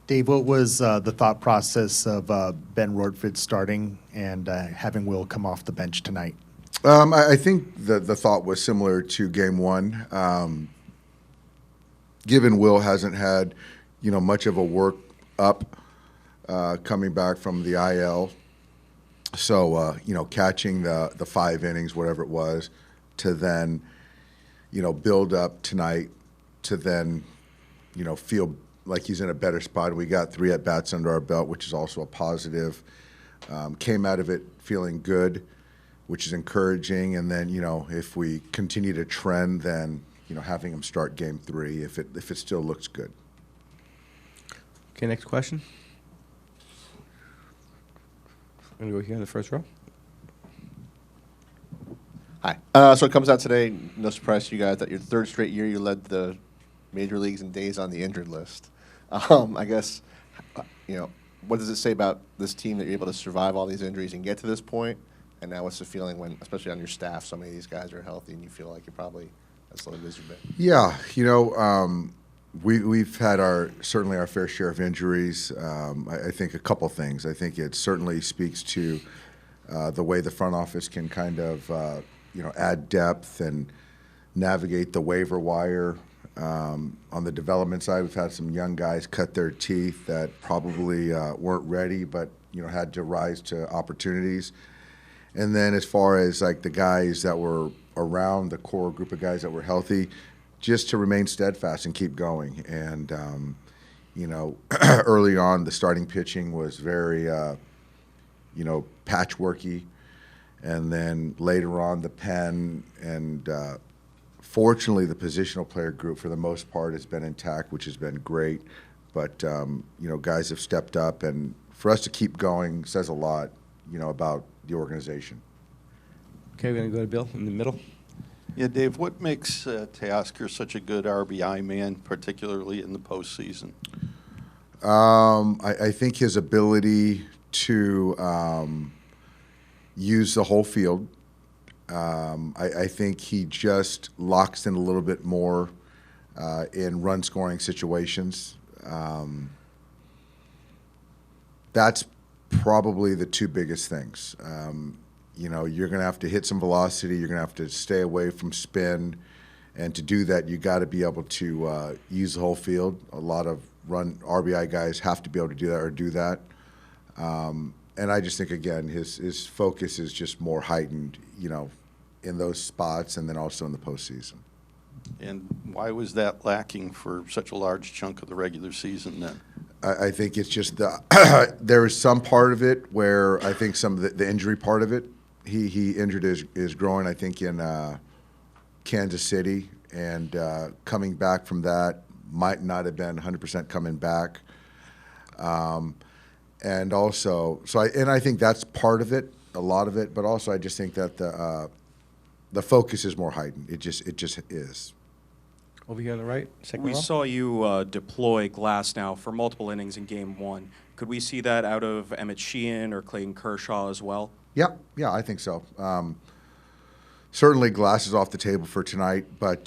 Dave, what was the thought process of Ben Rortford starting and having Will come off the bench tonight? I think the thought was similar to game one. Given Will hasn't had, much of a work up coming back from the IL, so catching the 5 innings, whatever it was, to then build up tonight, to then feel like he's in a better spot. We got 3 at-bats under our belt, which is also a positive. Came out of it feeling good, which is encouraging. And then, if we continue to trend, then, having him start game 3 if it still looks good. Okay, next question. I'm going to go here in the first row. Hi. So it comes out today, no surprise to you guys, that your 3rd straight year you led the major leagues in days on the injured list. I guess, what does it say about this team that you're able to survive all these injuries and get to this point? And now what's the feeling when, especially on your staff, so many of these guys are healthy and you feel like you're probably as loaded as you've been? Yeah, we've had certainly our fair share of injuries. I think a couple things. I think it certainly speaks to the way the front office can kind of add depth and navigate the waiver wire. On the development side, we've had some young guys cut their teeth that probably weren't ready, but had to rise to opportunities. And then as far as like the guys that were around the core group of guys that were healthy, just to remain steadfast and keep going. And early on, the starting pitching was very patchworky, and then later on the pen and. Fortunately, the positional player group, for the most part, has been intact, which has been great. But, guys have stepped up. And for us to keep going says a lot, about the organization. Okay, we're going to go to Bill in the middle. Yeah, Dave, what makes Teoscar such a good RBI man, particularly in the postseason? I think his ability to use the whole field. I think he just locks in a little bit more in run-scoring situations. That's probably the 2 biggest things. You're going to have to hit some velocity. You're going to have to stay away from spin. And to do that, you got to be able to use the whole field. A lot of RBI guys have to be able to do that or do that. And I just think, again, his focus is just more heightened, in those spots and then also in the postseason. And why was that lacking for such a large chunk of the regular season then? I think it's just there is some part of it where I think some of the injury part of it, he injured his groin, I think, in Kansas City, and coming back from that might not have been 100% coming back. And also, I think that's part of it, a lot of it, but also I just think that the focus is more heightened. It just is. Over here on the right, second We row. saw you deploy Glass now for multiple innings in Game 1. Could we see that out of Emmett Sheehan or Clayton Kershaw as well? Yeah, I think so. Certainly Glass is off the table for tonight, but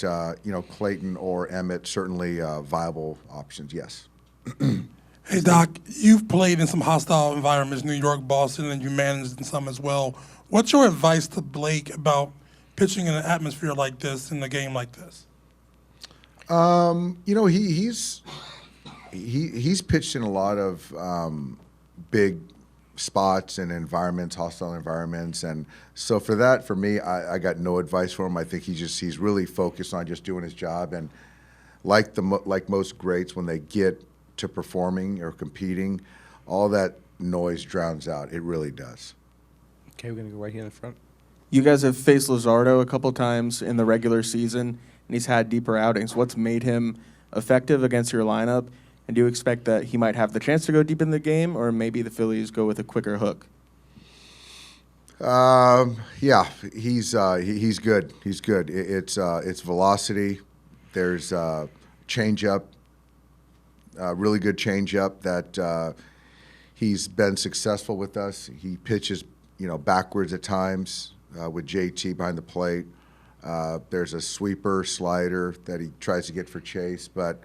Clayton or Emmett, certainly viable options, yes. Hey, Doc, you've played in some hostile environments, New York, Boston, and you managed in some as well. What's your advice to Blake about pitching in an atmosphere like this, in a game like this? He's pitched in a lot of big spots and environments, hostile environments, and so for me, I got no advice for him. I think he's really focused on just doing his job, and like most greats, when they get to performing or competing, all that noise drowns out. It really does. Okay, we're going to go right here in the front. You guys have faced Luzardo a couple times in the regular season, and he's had deeper outings. What's made him effective against your lineup? And do you expect that he might have the chance to go deep in the game, or maybe the Phillies go with a quicker hook? Yeah, he's good. He's good. It's velocity. There's changeup, really good changeup that he's been successful with us. He pitches, backwards at times with JT behind the plate. There's a sweeper slider that he tries to get for Chase, but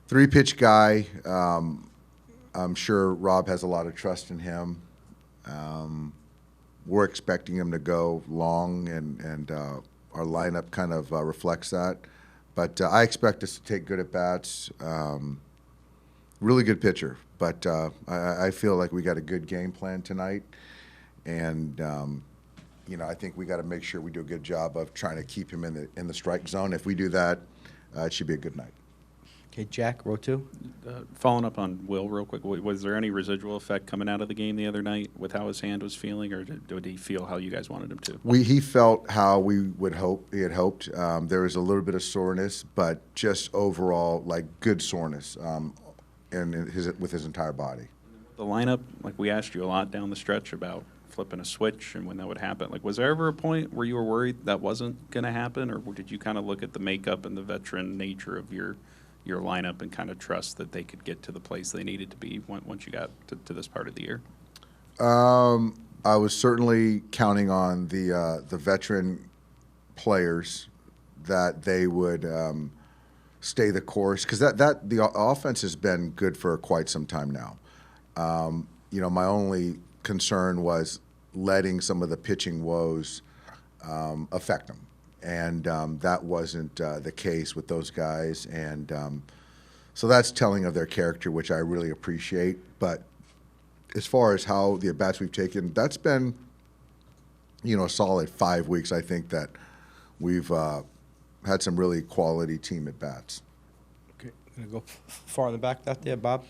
Three-pitch guy. I'm sure Rob has a lot of trust in him. We're expecting him to go long, and our lineup kind of reflects that. But I expect us to take good at-bats. Really good pitcher. But I feel like we got a good game plan tonight. And, I think we got to make sure we do a good job of trying to keep him in the strike zone. If we do that, it should be a good night. Okay, Jack, row 2. Following up on Will real quick, was there any residual effect coming out of the game the other night with how his hand was feeling, or did he feel how you guys wanted him to? He felt how we would hope. He had hoped. There was a little bit of soreness, but just overall, like good soreness, with his entire body. The lineup, like we asked you a lot down the stretch about flipping a switch and when that would happen. Like, was there ever a point where you were worried that wasn't going to happen, or did you kind of look at the makeup and the veteran nature of your lineup and kind of trust that they could get to the place they needed to be once you got to this part of the year? I was certainly counting on the veteran players that they would stay the course, because the offense has been good for quite some time now. My only concern was letting some of the pitching woes affect them. And that wasn't the case with those guys. And so that's telling of their character, which I really appreciate. But as far as how the at-bats we've taken, that's been, a solid 5 weeks. I think that we've had some really quality team at-bats. Okay, I'm going to go far in the back out there, Bob.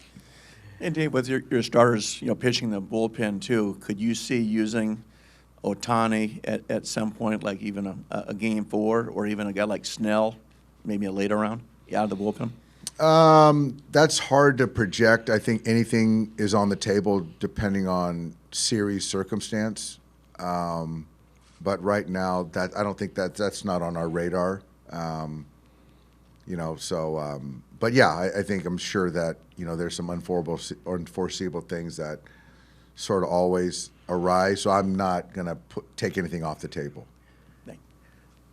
And Dave, with your starters, pitching the bullpen too, could you see using Ohtani at some point, like even a game 4, or even a guy like Snell, maybe a later round, out of the bullpen? That's hard to project. I think anything is on the table depending on series circumstance. But right now, I don't think that's not on our radar. But yeah, I think I'm sure that there's some unforeseeable things that sort of always arise. So I'm not going to take anything off the table. Can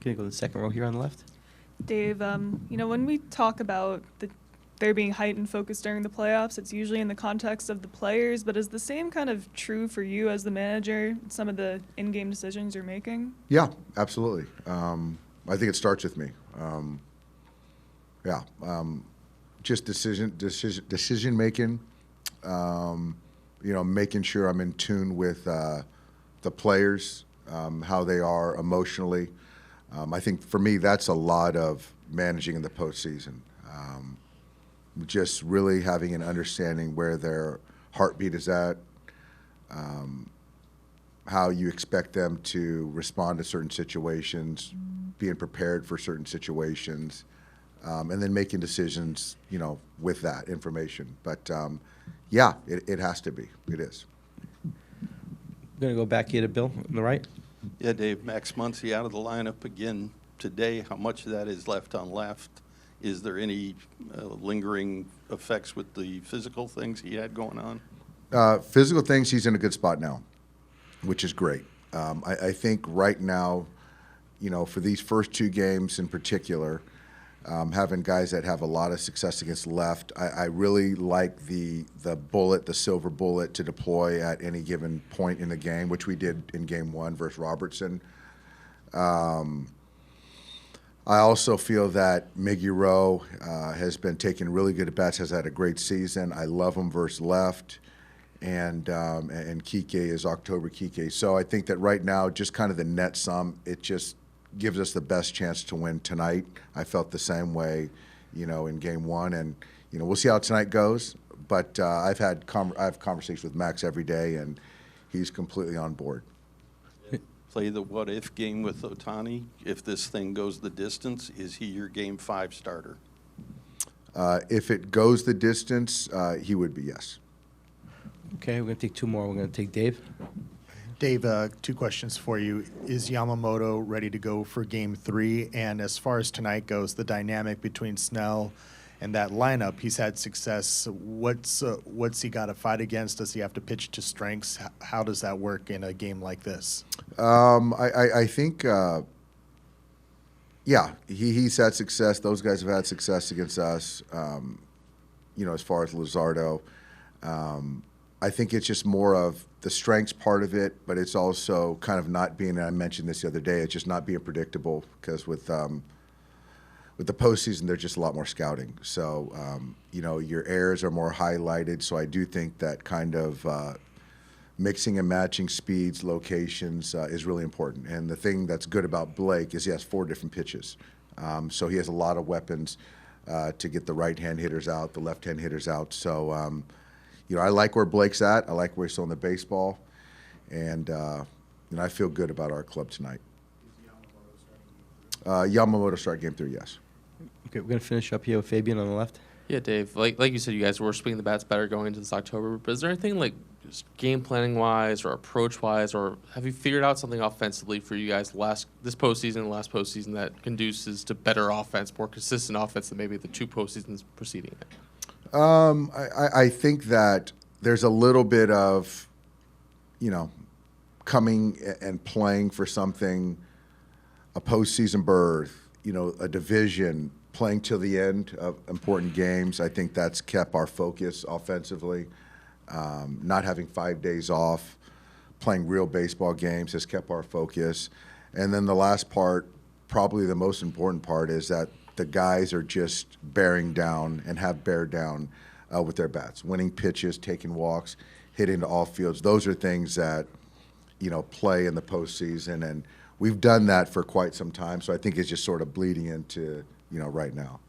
you go to the second row here on the left? Dave, when we talk about there being heightened focus during the playoffs, it's usually in the context of the players, but is the same kind of true for you as the manager, some of the in-game decisions you're making? Yeah, absolutely. I think it starts with me. Just decision making, making sure I'm in tune with the players, how they are emotionally. I think for me, that's a lot of managing in the postseason. Just really having an understanding where their heartbeat is at, how you expect them to respond to certain situations, being prepared for certain situations, and then making decisions, with that information. But it has to be. It is. I'm going to go back here to Bill on the right. Yeah, Dave, Max Muncy out of the lineup again today. How much of that is left on left? Is there any lingering effects with the physical things he had going on? Physical things, he's in a good spot now, which is great. I think right now, for these first 2 games in particular, having guys that have a lot of success against left, I really like the silver bullet to deploy at any given point in the game, which we did in game 1 versus Robertson. I also feel that Miggy Rowe has been taking really good at-bats, has had a great season. I love him versus left. And Kike is October Kike. So I think that right now, just kind of the net sum, it just gives us the best chance to win tonight. I felt the same way, in game 1. And, we'll see how tonight goes. But I have conversations with Max every day, and he's completely on board. Play the what-if game with Ohtani. If this thing goes the distance, is he your game 5 starter? If it goes the distance, he would be, yes. Okay, we're going to take 2 more. We're going to take Dave. Dave, 2 questions for you. Is Yamamoto ready to go for game 3? And as far as tonight goes, the dynamic between Snell and that lineup, he's had success. What's he got to fight against? Does he have to pitch to strengths? How does that work in a game like this? I think, he's had success. Those guys have had success against us. as far as Luzardo. I think it's just more of the strengths part of it, but it's also kind of not being, and I mentioned this the other day, it's just not being predictable because with the postseason, there's just a lot more scouting. So, your errors are more highlighted. So I do think that kind of mixing and matching speeds, locations is really important. And the thing that's good about Blake is he has 4 different pitches. So he has a lot of weapons to get the right-hand hitters out, the left-hand hitters out. So, I like where Blake's at. I like where he's throwing the baseball. And, I feel good about our club tonight. Yamamoto start game 3, yes. Okay, we're going to finish up here with Fabian on the left. Yeah, Dave. Like you said, you guys were swinging the bats better going into this October. But is there anything like just game planning wise or approach wise, or have you figured out something offensively for you guys this postseason and last postseason that conduces to better offense, more consistent offense than maybe the 2 postseasons preceding it? I think that there's a little bit of, coming and playing for something, a postseason berth, a division, playing till the end of important games. I think that's kept our focus offensively. Not having 5 days off, playing real baseball games has kept our focus. And then the last part, probably the most important part, is that the guys are just bearing down and have bear down with their bats, winning pitches, taking walks, hitting to all fields. Those are things that, play in the postseason. And we've done that for quite some time. So I think it's just sort of bleeding into, right now.